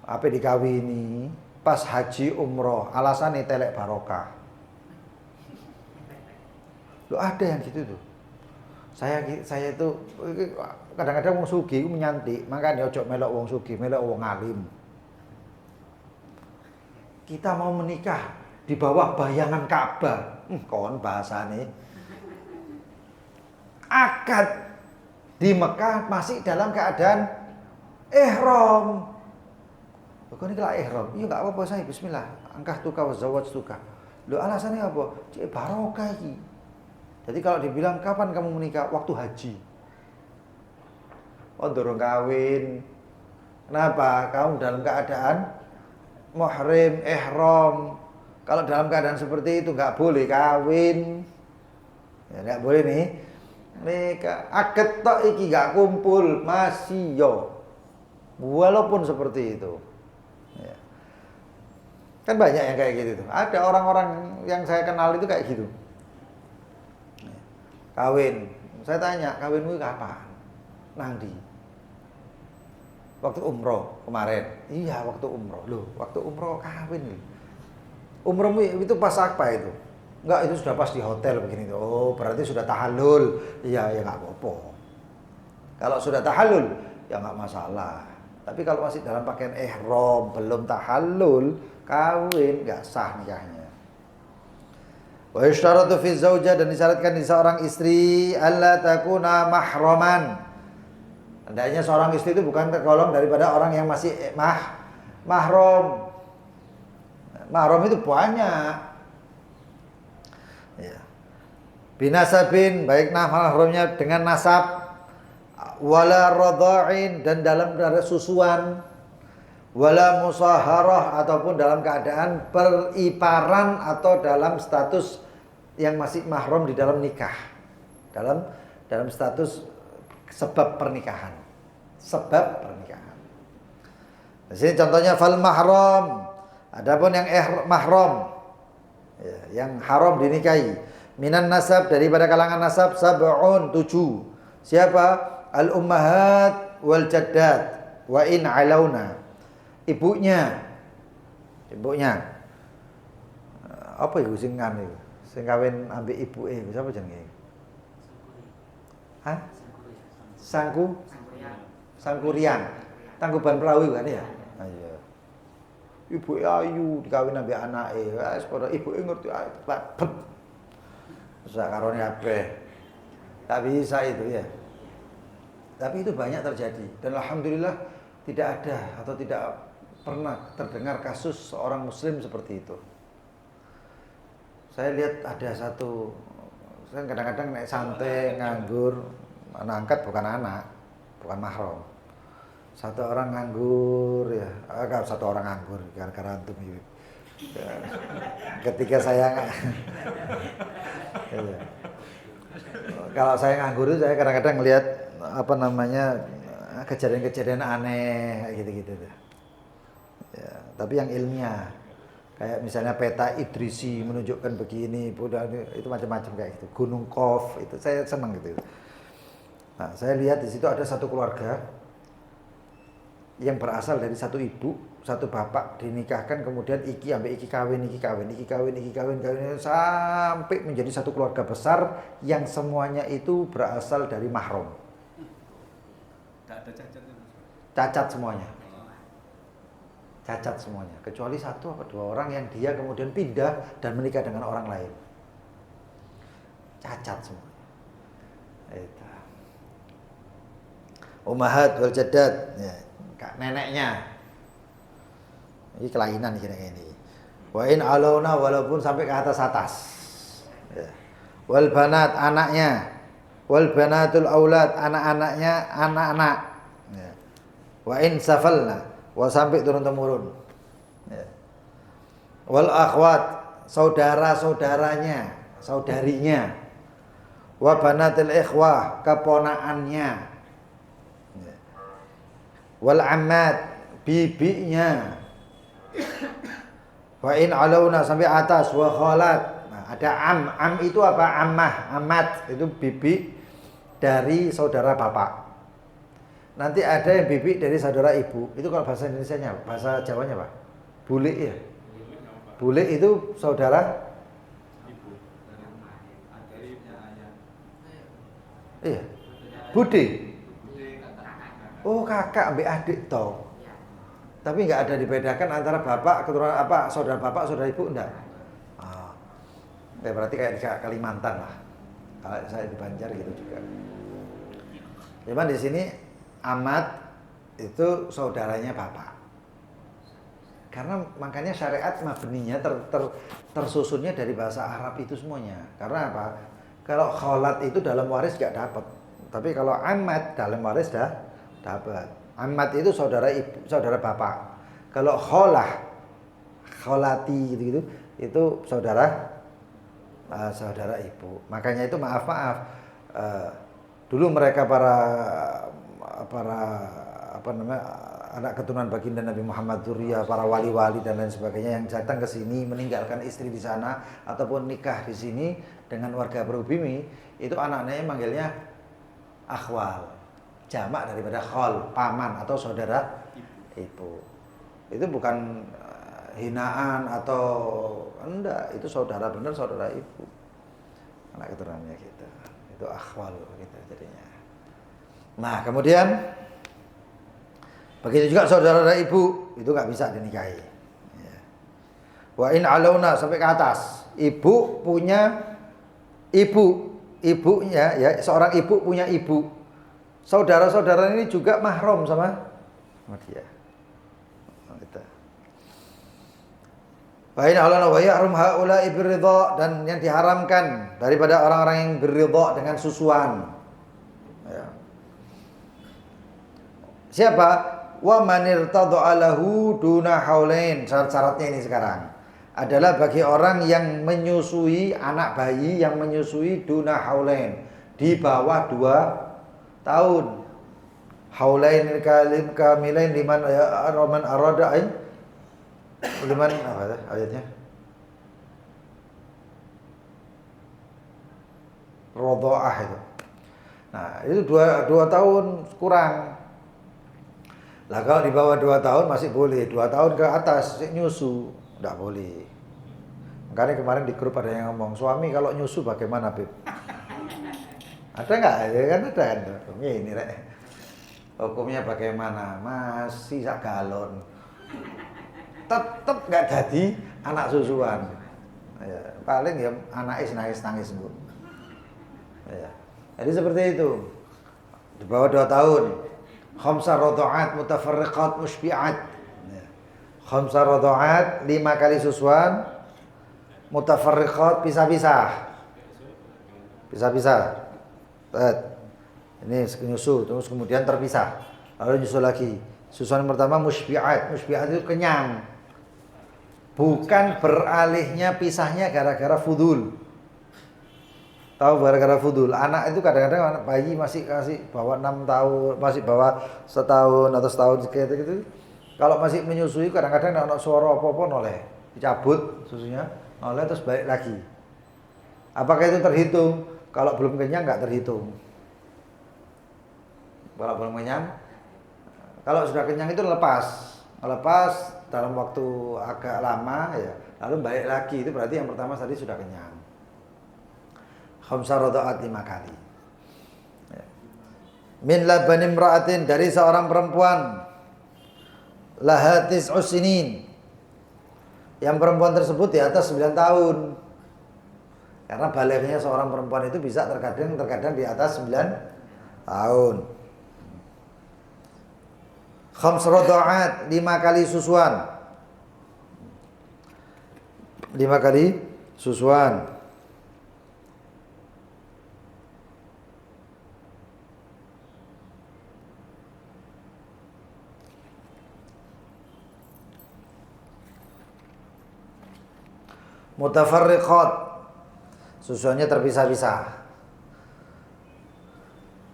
Apa dikawini pas haji umroh, alasannya telek barokah. Loh, ada yang gitu tuh. Saya itu kadang-kadang wong sugih menyantik, makanya ojo melok wong sugih, melok wong alim. Kita mau menikah di bawah bayangan Ka'bah. Kon bahasane. Akad di Mekah masih dalam keadaan ihram. Kok ini kelak ihram? Iya enggak apa-apa, saya bismillah. Angkah tuka wa zawwajtuka. Lho, alasannya apa? Cek barokah iki. Jadi kalau dibilang kapan kamu menikah? Waktu haji. Oh, dorong kawin. Kenapa? Kamu dalam keadaan muhrim, ihram. Kalau dalam keadaan seperti itu nggak boleh kawin. Ya, nggak boleh nih. Nikah. Akad tok iki nggak kumpul, masih yo. Walaupun seperti itu. Ya. Kan banyak yang kayak gitu tuh. Ada orang-orang yang saya kenal itu kayak gitu. Kawin. Saya tanya, kawinmu kapan? Nanti. Waktu umroh kemarin. Iya, waktu umroh. Loh, waktu umroh kawin nih. Umrohmu itu pas apa itu? Enggak, itu sudah pas di hotel begini. Oh, berarti sudah tahallul. Iya, ya enggak apa-apa. Kalau sudah tahallul, ya enggak masalah. Tapi kalau masih dalam pakaian ihram, belum tahallul, kawin enggak sah nikahnya. Wa yushtaratu fi zaujah, dan disyaratkan di seorang istri alla takuna mahraman. Hendaknya seorang istri itu bukan tergolong daripada orang yang masih mahram. Mahram itu banyak. Ya. Binasabin, baik mahramnya dengan nasab, wala radha'in, dan dalam keadaan susuan, wala musaharah, ataupun dalam keadaan periparan atau dalam status yang masih mahram di dalam nikah. Dalam status sebab pernikahan. Di sini contohnya fal mahram. Adapun yang mahram, ya, yang haram dinikahi, minan nasab, daripada kalangan nasab, 7. Siapa? Al ummahat wal jaddat wa in alauna. Ibunya. Apa iku sing ngene iku? Sing kawin ambek ibuke, sapa jenenge? Hah? Sangkuriang. Tangkuban perahu kan ya? Iya. Ibu ayu dikawin ambek anake. Wis padha ibuke ngerti Pak. Sakarone kabeh. Tak bisa itu ya. Tapi itu banyak terjadi, dan alhamdulillah tidak ada atau tidak pernah terdengar kasus seorang muslim seperti itu. Saya lihat ada satu, saya kadang-kadang naik santai nganggur, anak angkat bukan mahram. Satu orang nganggur ya, satu orang nganggur gara-gara antum ya. Ketika saya ya. Kalau saya nganggur itu saya kadang-kadang melihat kejadian-kejadian aneh gitu-gitu. Ya, tapi yang ilmiah, kayak misalnya peta Idrisi menunjukkan begini, itu macam-macam kayak gitu. Gunung Qaf, itu saya senang gitu. Nah, saya lihat di situ ada satu keluarga yang berasal dari satu ibu, satu bapak, dinikahkan, kemudian iki ambek iki kawin sampai menjadi satu keluarga besar yang semuanya itu berasal dari mahram. Cacat semuanya. cacat semuanya, kecuali 1 atau 2 orang yang dia kemudian pindah dan menikah dengan orang lain. Cacat semuanya. Itu. Ummahat wal jaddat, ya, neneknya. Ini kelainan kira-kira ini. Wa in alauna, walaupun sampai ke atas-atas. Ya. Wal banat, anaknya. Wal banatul aulad, anak-anaknya, anak-anak. Ya. Wa in safalna, wa sampai turun-temurun. Ya. Wal akhwat, saudara-saudaranya, saudarinya. Wa banatil ikhwah, keponakannya. Wal ammat, bibinya. Wa in alauna, sampai atas. Wa khalat. Nah, ada am itu apa? Ammah, amat itu bibi dari saudara bapak. Nanti ada yang bibi dari saudara ibu. Itu kalau bahasa Indonesianya, bahasa Jawanya Pak? Bule ya. Bule itu saudara ibu. Iya. Bude. Oh, kakak ambek adik toh. Tapi nggak ada dibedakan antara bapak, keturunan apa, saudara bapak, saudara ibu, enggak. Ya berarti kayak di Kalimantan lah. Kalau saya di Banjar gitu juga. Cuman di sini amat itu saudaranya bapak. Karena makanya syariat mabninya tersusunnya dari bahasa Arab itu semuanya. Karena apa? Kalau kholat itu dalam waris nggak dapat. Tapi kalau amat dalam waris dah dapat. Amat itu saudara ibu, saudara bapak. Kalau kholati gitu-gitu, itu saudara ibu. Makanya itu maaf dulu mereka para apa namanya anak keturunan baginda Nabi Muhammad, dzurriyyah, para wali-wali dan lain sebagainya yang datang ke sini meninggalkan istri di sana ataupun nikah di sini dengan warga pribumi, itu anak-anaknya manggilnya akhwal. Jamak daripada khol, paman atau saudara ibu. Itu bukan hinaan atau enggak, itu saudara benar, saudara ibu. Anak keturunannya gitu. Itu akhwal gitu jadinya. Nah, kemudian begitu juga saudara ibu, itu enggak bisa dinikahi. Ya. Wa in alauna, sampai ke atas. Ibu punya ibunya ya, seorang ibu punya ibu. Saudara-saudara ini juga mahram sama dia. Wa in alana wa yahrum haula ibridha, dan yang diharamkan daripada orang-orang yang berridha dengan susuan. Ya. Siapa? Wa man irtadha lahu duna haulain. Syarat-syaratnya ini sekarang adalah bagi orang yang menyusui anak bayi yang menyusui duna haulain, di bawah 2 tahun. Haulain kamilain liman arada liman apa ayatnya? Rodhaah itu. Nah, itu 2 tahun kurang. Lah kalau di bawah 2 tahun masih boleh, 2 tahun ke atas nyusu enggak boleh. Makanya kemarin di grup ada yang ngomong, suami kalau nyusu bagaimana, Beb? Ada nggak? Ya kan ada kan. Ini rek. Hukumnya bagaimana? Masih sak galon. Tetep nggak jadi anak susuan. Ya, paling ya anaknya nangis-nangis Bu. Ya. Jadi seperti itu. Di bawah 2 tahun. Khamsa radha'at mutafarriqat musybi'at. Ya. Khamsa radha'at 5 kali susuan mutafarriqat pisah-pisah. Pisah-pisah. Ini nyusu, terus kemudian terpisah, lalu nyusu lagi. Susuan yang pertama musybi'at. Musybi'at itu kenyang. Bukan beralihnya pisahnya gara-gara fudul. Tahu gara-gara fudul. Anak itu kadang-kadang bayi masih bawa 6 tahun, masih bawa setahun atau setahun gitu. Kalau masih menyusui kadang-kadang ada suara apa-apa noleh, dicabut susunya, noleh terus balik lagi. Apakah itu terhitung? Kalau belum kenyang nggak terhitung. Kalau belum kenyang, kalau sudah kenyang itu lepas dalam waktu agak lama ya, lalu balik lagi, itu berarti yang pertama tadi sudah kenyang. Khamsa radha'at 5 kali. Min labani imra'atin, dari seorang perempuan. laha tis'us sinin. Yang perempuan tersebut di atas 9 tahun. Karena balighnya seorang perempuan itu bisa terkadang di atas 9 tahun. Khams radha'at, 5 kali susuan. 5 kali susuan. Mutafarriqat, susuannya terpisah-pisah.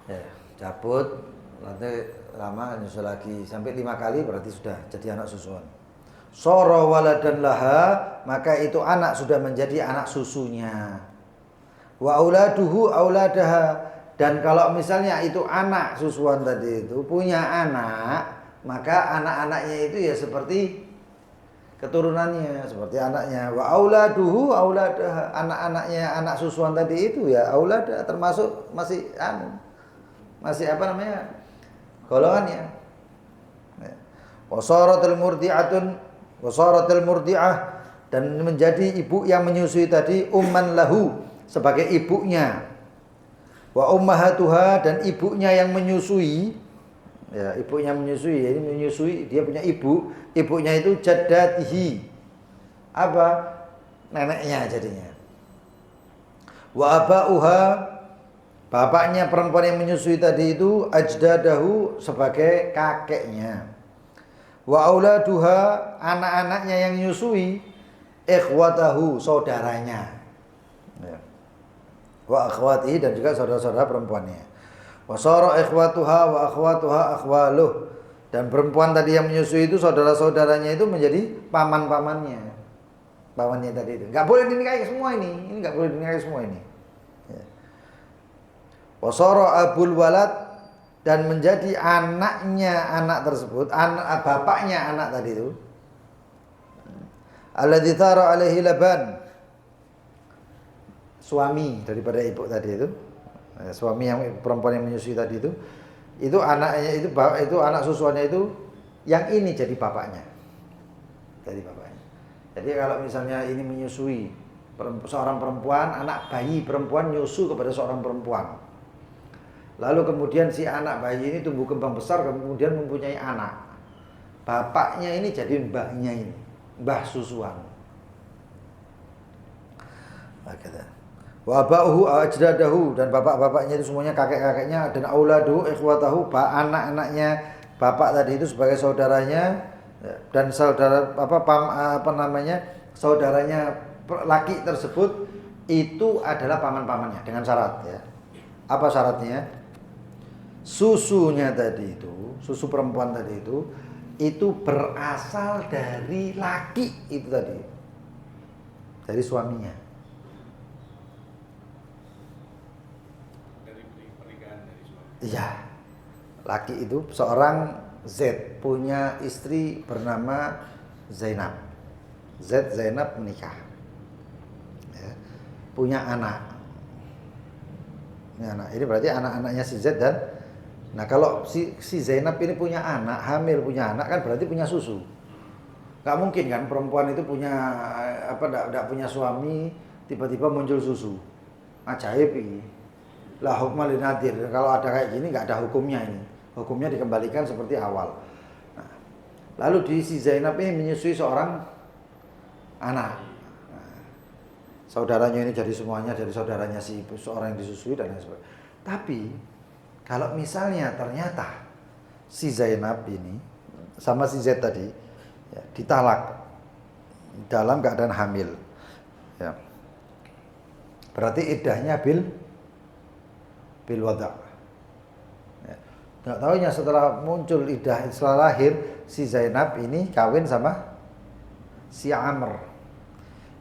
Ya, cabut, nanti lama nyusul lagi sampai 5 kali berarti sudah jadi anak susuan. Sara waladan laha, maka itu anak sudah menjadi anak susunya. Wa auladuhu auladaha, dan kalau misalnya itu anak susuan tadi itu punya anak, maka anak-anaknya itu ya seperti keturunannya, seperti anaknya. Wa auladuhu auladaha, anak-anaknya anak susuan tadi itu ya aulada, termasuk masih apa namanya, golongannya. Wasaratul murdi'ah, dan menjadi ibu yang menyusui tadi umman lahu, sebagai ibunya. Wa ummahatuha, dan ibunya yang menyusui. Ya, ibunya menyusui, ini menyusui, dia punya ibu, ibunya itu jaddatihi, apa? Neneknya jadinya. Wa abauha, bapaknya perempuan yang menyusui tadi itu ajdadahu, sebagai kakeknya. Wa auladuha, anak-anaknya yang menyusui ikhwatahu, saudaranya. Ya. Wa akhwatihi, dan juga saudara-saudara perempuannya. Wasara ikhwatuha wa akhwatuha akhwaluh, dan perempuan tadi yang menyusui itu saudara-saudaranya itu menjadi paman-pamannya. Pamannya tadi itu. Enggak boleh dinikahi semua ini enggak boleh dinikahi semua ini. Ya. Wasara abul walad, dan menjadi anaknya anak tersebut, bapaknya anak tadi itu. Alladzi tara alaihi laban, suami daripada ibu tadi itu. Suami yang perempuan yang menyusui tadi itu anaknya itu anak susuannya itu yang ini jadi bapaknya. Jadi bapaknya. Jadi kalau misalnya ini menyusui seorang perempuan, anak bayi perempuan nyusu kepada seorang perempuan. Lalu kemudian si anak bayi ini tumbuh kembang besar, kemudian mempunyai anak. Bapaknya ini jadi mbahnya ini, mbah susuan. Begitu. Wa abauhu ajdadahu, dan bapak-bapaknya itu semuanya kakek-kakeknya, dan auladu ikhwatahu, anak-anaknya bapak tadi itu sebagai saudaranya, dan saudara saudaranya laki tersebut itu adalah paman-pamannya, dengan syarat ya. Apa syaratnya? Susunya tadi itu, susu perempuan tadi itu berasal dari laki itu tadi, dari suaminya. Iya, laki itu seorang Z punya istri bernama Zainab. Zainab menikah, ya, punya anak. Ini berarti anak-anaknya si Z dan, nah kalau si Zainab ini punya anak, hamil punya anak, kan berarti punya susu. Gak mungkin kan perempuan itu punya tidak punya suami tiba-tiba muncul susu. Ajaib ini. Lah hukmah linadir, kalau ada kayak gini nggak ada hukumnya ini. Hukumnya dikembalikan seperti awal. Nah, lalu di si Zainab ini menyusui seorang anak. Nah, saudaranya ini jadi semuanya dari saudaranya si seorang yang disusui dan lain sebagainya. Tapi kalau misalnya ternyata si Zainab ini sama si Z tadi ya, ditalak dalam keadaan hamil, ya, berarti iddahnya bil wada. Ya. Nggak tahunya setelah muncul iddah, setelah lahir si Zainab ini kawin sama si Amr.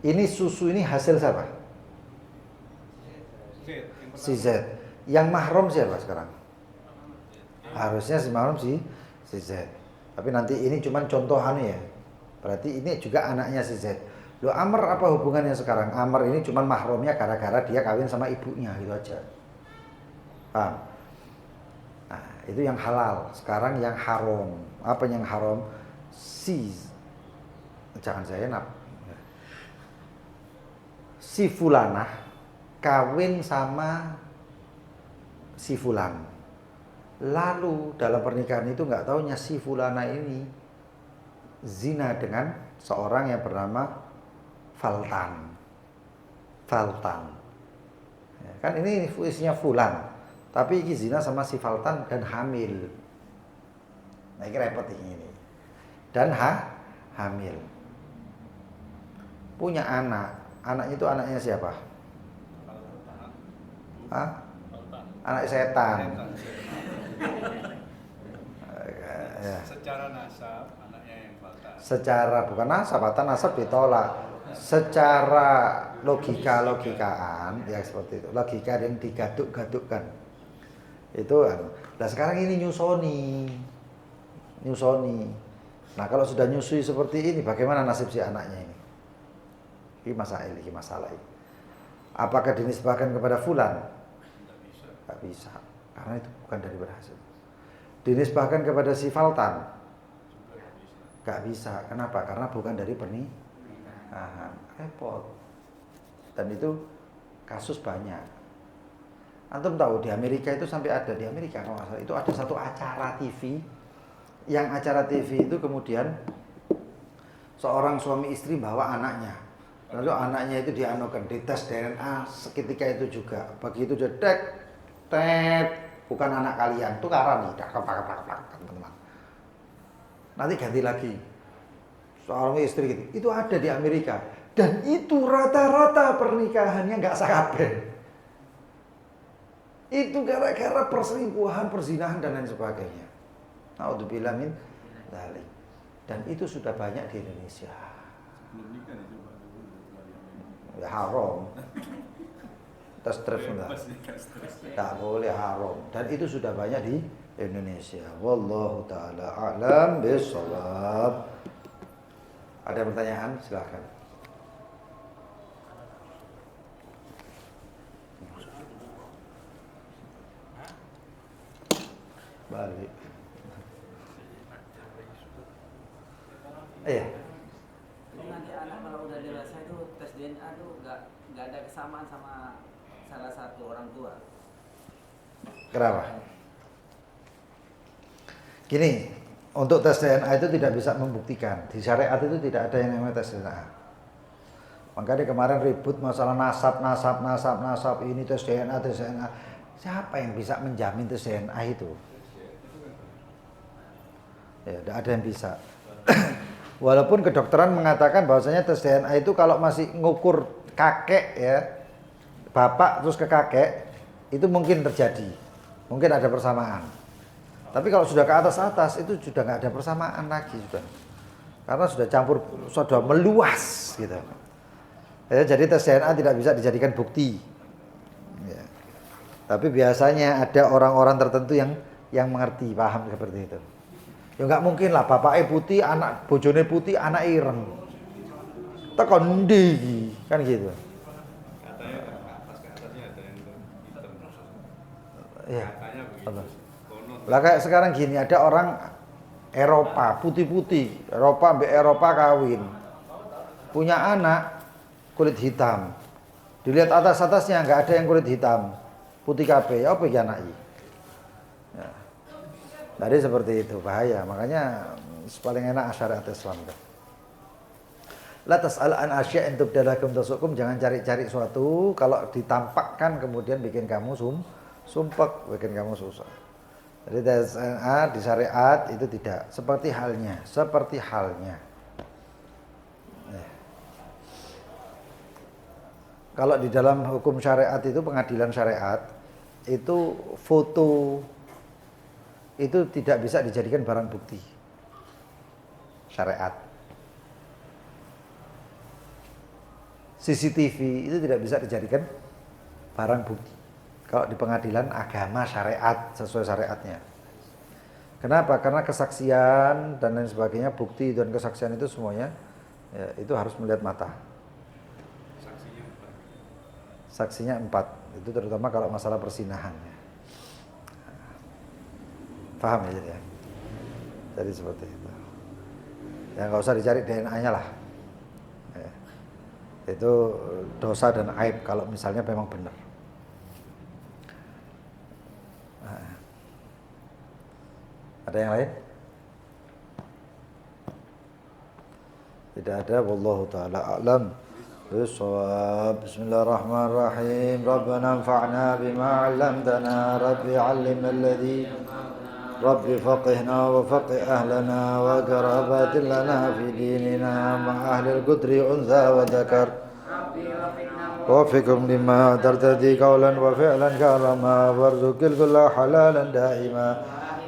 Ini susu ini hasil siapa? Si Z. Yang mahram siapa sekarang? Harusnya si mahram si Z. Tapi nanti ini cuma contohan ya. Berarti ini juga anaknya si Z. Loh, Amr apa hubungannya sekarang? Amr ini cuma mahramnya gara-gara dia kawin sama ibunya gitu aja. Paham? Nah, itu yang halal. Sekarang yang haram. Apa yang haram? jangan Zainab, si fulanah kawin sama si fulan. Lalu dalam pernikahan itu nggak taunya si fulanah ini zina dengan seorang yang bernama Faltan. Ya, kan ini isinya fulan, tapi ini zina sama si Faltan dan hamil. Nah ini repot ini. Dan hamil. Punya anak. Anaknya itu anaknya siapa? Anak setan. Ya. Secara nasab anaknya yang Faltan. Secara bukan nasab, nasab ditolak. Secara logika-logikaan ya seperti itu. Logika yang digaduk-gadukkan. Itu nah sekarang ini nyusoni. Nah, kalau sudah nyusui seperti ini bagaimana nasib si anaknya ini? Ini masalah ini. Apakah dinisbahkan kepada fulan? Tidak bisa. Karena itu bukan dari berhasil. Dinisbahkan kepada si Faltan? Tidak bisa. Kenapa? Karena bukan dari pernikahan. Repot. Dan itu kasus banyak. Antum tahu di Amerika itu sampai ada di Amerika kalau nggak salah itu ada satu acara TV. Yang acara TV itu kemudian seorang suami istri bawa anaknya. Lalu anaknya itu dianukan dites DNA seketika itu juga. Begitu dedek, bukan anak kalian, tukaran nih, teman-teman. Nanti ganti lagi. Seorang istri gitu. Itu ada di Amerika dan itu rata-rata pernikahannya nggak sah kabeh. Itu gara-gara perselingkuhan, perzinahan dan lain sebagainya. Naudzubillah min dzalik. Dan itu sudah banyak di Indonesia. Sebelum nikah itu Ya haram. Tes stress enggak? Tak boleh haram. Dan itu sudah banyak di Indonesia. Wallahu taala a'lam bishawab. Ada pertanyaan? Silakan. Balik. Iya. Nanti anak kalau udah dewasa itu tes DNA itu nggak ada kesamaan sama salah satu orang tua. Kenapa? Gini, untuk tes DNA itu tidak bisa membuktikan. Di syariat itu tidak ada yang namanya tes DNA. Makanya kemarin ribut masalah nasab ini tes DNA. Siapa yang bisa menjamin tes DNA itu? Ya, tidak ada yang bisa. Walaupun kedokteran mengatakan bahwasanya tes DNA itu kalau masih ngukur kakek ya, bapak terus ke kakek, itu mungkin terjadi. Mungkin ada persamaan. Tapi kalau sudah ke atas itu sudah nggak ada persamaan lagi sudah. Karena sudah campur, sudah meluas gitu. Ya, jadi tes DNA tidak bisa dijadikan bukti. Ya. Tapi biasanya ada orang-orang tertentu yang mengerti, paham seperti itu. Ya nggak mungkin lah bapaknya putih, anak bojone putih, anak ireng. Tekan ndi kan gitu. Katanya ke atasnya ada yang hitam. Iya. Katanya begitu. Lah kayak sekarang gini ada orang Eropa putih-putih, Eropa mbek Eropa kawin. Punya anak kulit hitam. Dilihat atas-atasnya nggak ada yang kulit hitam. Putih kabeh, apa iki anake? Ya. Tadi seperti itu bahaya, makanya paling enak syariat Islam. La tas'al an asya' in tubdalakum tasukum, jangan cari-cari suatu kalau ditampakkan kemudian bikin kamu sumpek, bikin kamu susah. Jadi DNA di syariat itu tidak seperti halnya. Ya. Kalau di dalam hukum syariat itu pengadilan syariat itu foto itu tidak bisa dijadikan barang bukti syariat. CCTV itu tidak bisa dijadikan barang bukti kalau di pengadilan agama syariat sesuai syariatnya. Kenapa? Karena kesaksian dan lain sebagainya, bukti dan kesaksian itu semuanya ya, itu harus melihat mata. Saksinya 4. Itu terutama kalau masalah persinahan. Paham ya jadi? Jadi seperti itu. Ya nggak usah dicari DNA-nya lah. Ya. Itu dosa dan aib kalau misalnya memang benar. Nah. Ada yang lain? Tidak ada. Wallahu taala a'lam. Bissawab. Bismillahirrahmanirrahim. Rabbana anfa'na bima 'allamtana. Rabbi 'allimna alladhi Rabbi faqihna wa faqih ahlana wa qarabatin lana fi dinina ma ahli al-qudri unsa wa dzakar. وفقهم لما ترتدي قولا وفعلا كرما وارزق الكل حلالا دائما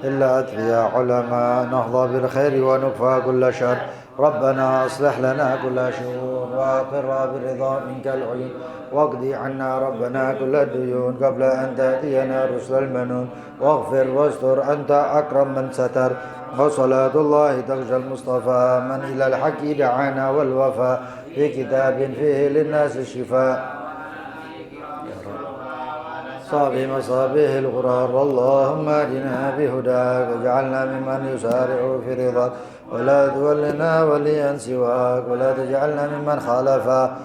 إلا أتقياء علماء نحظى بالخير ونكفى كل شر ربنا أصلح لنا كل شؤون وأقر بالرضا منك العيون واقضي عنا ربنا كل الديون قبل أن تأتينا رسل المنون واغفر واستر أنت أكرم من ستر وصلاة الله تغشى المصطفى من إلى الحق دعانا والوفاء في كتاب فيه للناس الشفاء صابي مصابيه الغرار اللهم اهدنا بهداك واجعلنا ممن يسارع في رضاك ولا تولنا وليا سواك ولا تجعلنا ممن خالفا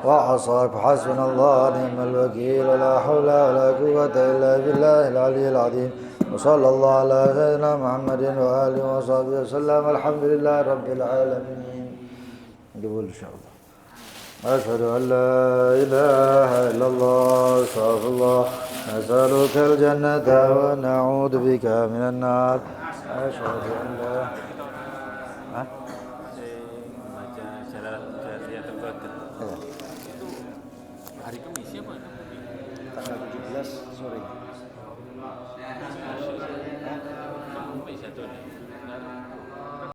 وعصاك حسبنا الله نعم الوكيل ولا حول ولا قوة إلا بالله العلي العظيم وصلى الله على سيدنا محمد وآله وصحبه وسلم الحمد لله رب العالمين. قبول إن شاء الله. أشهد أن لا إله إلا الله أستغفر الله نسألك الجنة ونعوذ بك من النار. أشهد أن لا baca Syahadatul Qadar. Itu hari Kamis siapa? tanggal 17 sore. Kamis satu nih.